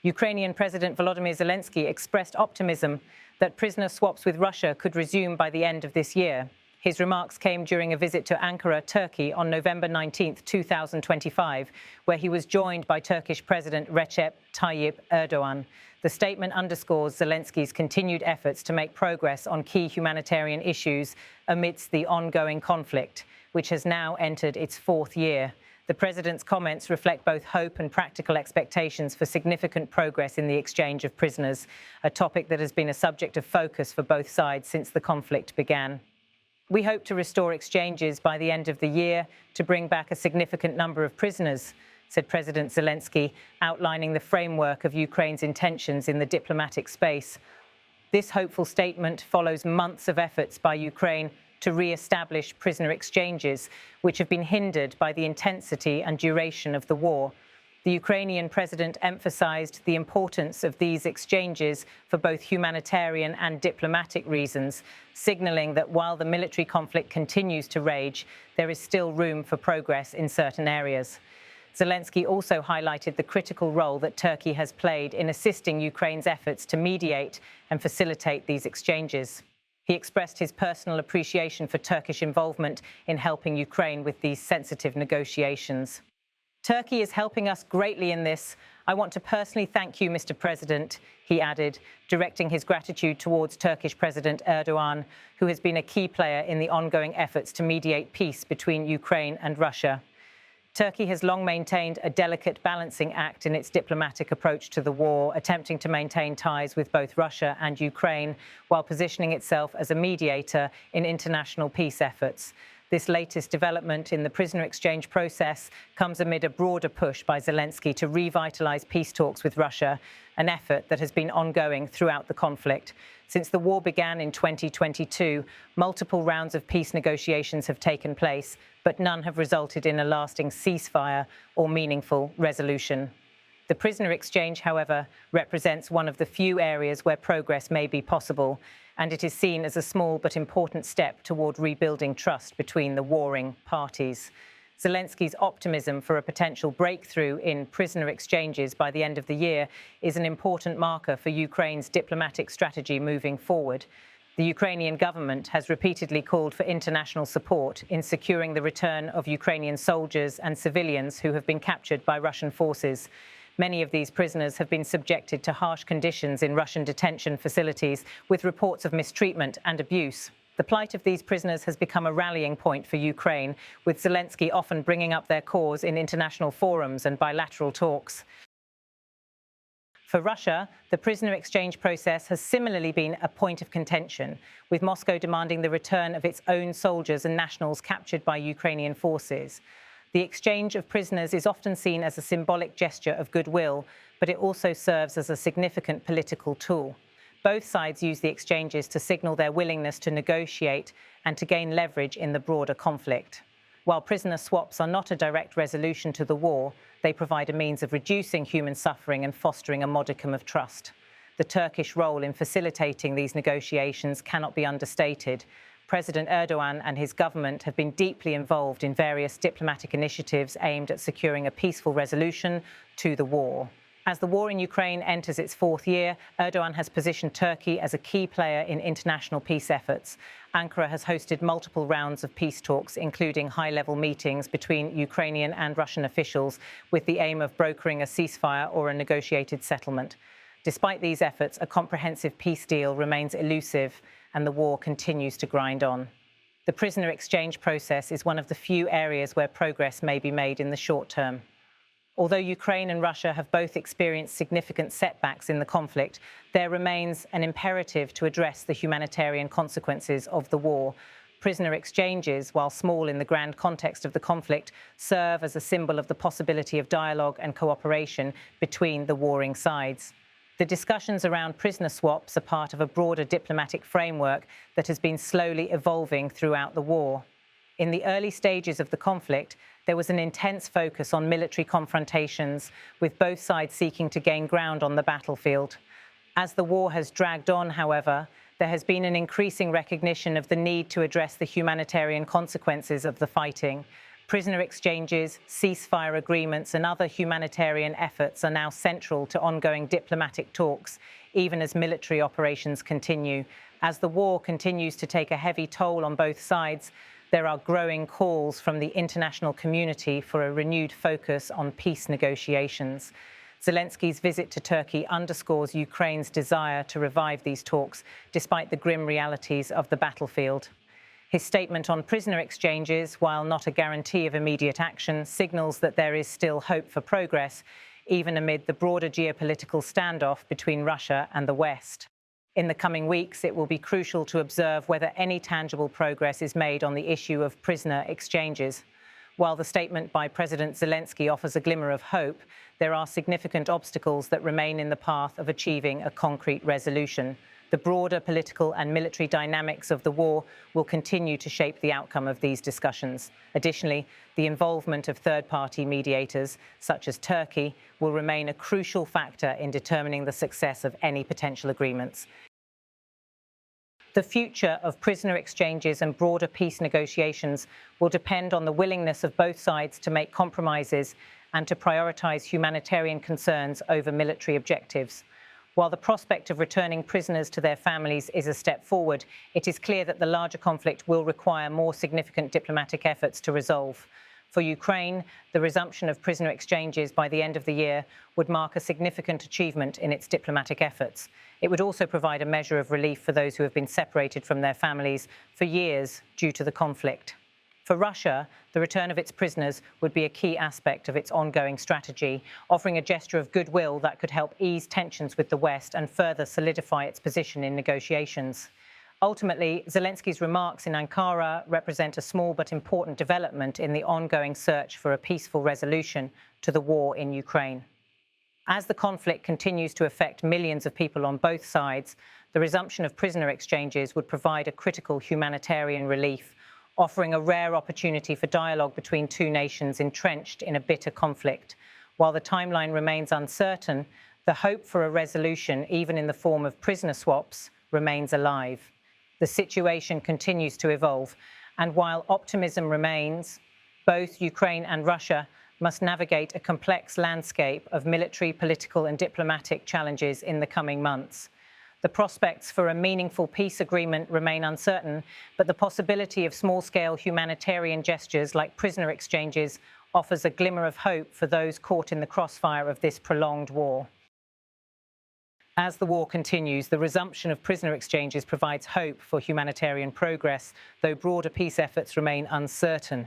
Ukrainian President Volodymyr Zelensky expressed optimism that prisoner swaps with Russia could resume by the end of this year. His remarks came during a visit to Ankara, Turkey on November 19, 2025, where he was joined by Turkish President Recep Tayyip Erdogan. The statement underscores Zelensky's continued efforts to make progress on key humanitarian issues amidst the ongoing conflict, which has now entered its fourth year. The president's comments reflect both hope and practical expectations for significant progress in the exchange of prisoners, a topic that has been a subject of focus for both sides since the conflict began. "We hope to restore exchanges by the end of the year to bring back a significant number of prisoners," said President Zelensky, outlining the framework of Ukraine's intentions in the diplomatic space. This hopeful statement follows months of efforts by Ukraine to re-establish prisoner exchanges, which have been hindered by the intensity and duration of the war. The Ukrainian president emphasized the importance of these exchanges for both humanitarian and diplomatic reasons, signaling that while the military conflict continues to rage, there is still room for progress in certain areas. Zelensky also highlighted the critical role that Turkey has played in assisting Ukraine's efforts to mediate and facilitate these exchanges. He expressed his personal appreciation for Turkish involvement in helping Ukraine with these sensitive negotiations. "Turkey is helping us greatly in this. I want to personally thank you, Mr. President," he added, directing his gratitude towards Turkish President Erdogan, who has been a key player in the ongoing efforts to mediate peace between Ukraine and Russia. Turkey has long maintained a delicate balancing act in its diplomatic approach to the war, attempting to maintain ties with both Russia and Ukraine, while positioning itself as a mediator in international peace efforts. This latest development in the prisoner exchange process comes amid a broader push by Zelensky to revitalize peace talks with Russia, an effort that has been ongoing throughout the conflict. Since the war began in 2022, multiple rounds of peace negotiations have taken place, but none have resulted in a lasting ceasefire or meaningful resolution. The prisoner exchange, however, represents one of the few areas where progress may be possible, and it is seen as a small but important step toward rebuilding trust between the warring parties. Zelensky's optimism for a potential breakthrough in prisoner exchanges by the end of the year is an important marker for Ukraine's diplomatic strategy moving forward. The Ukrainian government has repeatedly called for international support in securing the return of Ukrainian soldiers and civilians who have been captured by Russian forces. Many of these prisoners have been subjected to harsh conditions in Russian detention facilities, with reports of mistreatment and abuse. The plight of these prisoners has become a rallying point for Ukraine, with Zelensky often bringing up their cause in international forums and bilateral talks. For Russia, the prisoner exchange process has similarly been a point of contention, with Moscow demanding the return of its own soldiers and nationals captured by Ukrainian forces. The exchange of prisoners is often seen as a symbolic gesture of goodwill, but it also serves as a significant political tool. Both sides use the exchanges to signal their willingness to negotiate and to gain leverage in the broader conflict. While prisoner swaps are not a direct resolution to the war, they provide a means of reducing human suffering and fostering a modicum of trust. The Turkish role in facilitating these negotiations cannot be understated. President Erdogan and his government have been deeply involved in various diplomatic initiatives aimed at securing a peaceful resolution to the war. As the war in Ukraine enters its fourth year, Erdogan has positioned Turkey as a key player in international peace efforts. Ankara has hosted multiple rounds of peace talks, including high-level meetings between Ukrainian and Russian officials, with the aim of brokering a ceasefire or a negotiated settlement. Despite these efforts, a comprehensive peace deal remains elusive, and the war continues to grind on. The prisoner exchange process is one of the few areas where progress may be made in the short term. Although Ukraine and Russia have both experienced significant setbacks in the conflict, there remains an imperative to address the humanitarian consequences of the war. Prisoner exchanges, while small in the grand context of the conflict, serve as a symbol of the possibility of dialogue and cooperation between the warring sides. The discussions around prisoner swaps are part of a broader diplomatic framework that has been slowly evolving throughout the war. In the early stages of the conflict, there was an intense focus on military confrontations, with both sides seeking to gain ground on the battlefield. As the war has dragged on, however, there has been an increasing recognition of the need to address the humanitarian consequences of the fighting. prisoner exchanges, ceasefire agreements and other humanitarian efforts are now central to ongoing diplomatic talks, even as military operations continue. As the war continues to take a heavy toll on both sides, there are growing calls from the international community for a renewed focus on peace negotiations. Zelensky's visit to Turkey underscores Ukraine's desire to revive these talks, despite the grim realities of the battlefield. His statement on prisoner exchanges, while not a guarantee of immediate action, signals that there is still hope for progress, even amid the broader geopolitical standoff between Russia and the West. In the coming weeks, it will be crucial to observe whether any tangible progress is made on the issue of prisoner exchanges. While the statement by President Zelensky offers a glimmer of hope, there are significant obstacles that remain in the path of achieving a concrete resolution. The broader political and military dynamics of the war will continue to shape the outcome of these discussions. Additionally, the involvement of third-party mediators, such as Turkey, will remain a crucial factor in determining the success of any potential agreements. The future of prisoner exchanges and broader peace negotiations will depend on the willingness of both sides to make compromises and to prioritize humanitarian concerns over military objectives. While the prospect of returning prisoners to their families is a step forward, it is clear that the larger conflict will require more significant diplomatic efforts to resolve. For Ukraine, the resumption of prisoner exchanges by the end of the year would mark a significant achievement in its diplomatic efforts. It would also provide a measure of relief for those who have been separated from their families for years due to the conflict. For Russia, the return of its prisoners would be a key aspect of its ongoing strategy, offering a gesture of goodwill that could help ease tensions with the West and further solidify its position in negotiations. Ultimately, Zelensky's remarks in Ankara represent a small but important development in the ongoing search for a peaceful resolution to the war in Ukraine. As the conflict continues to affect millions of people on both sides, the resumption of prisoner exchanges would provide a critical humanitarian relief, offering a rare opportunity for dialogue between two nations entrenched in a bitter conflict. While the timeline remains uncertain, the hope for a resolution, even in the form of prisoner swaps, remains alive. The situation continues to evolve, and while optimism remains, both Ukraine and Russia must navigate a complex landscape of military, political, and diplomatic challenges in the coming months. The prospects for a meaningful peace agreement remain uncertain, but the possibility of small-scale humanitarian gestures like prisoner exchanges offers a glimmer of hope for those caught in the crossfire of this prolonged war. As the war continues, the resumption of prisoner exchanges provides hope for humanitarian progress, though broader peace efforts remain uncertain.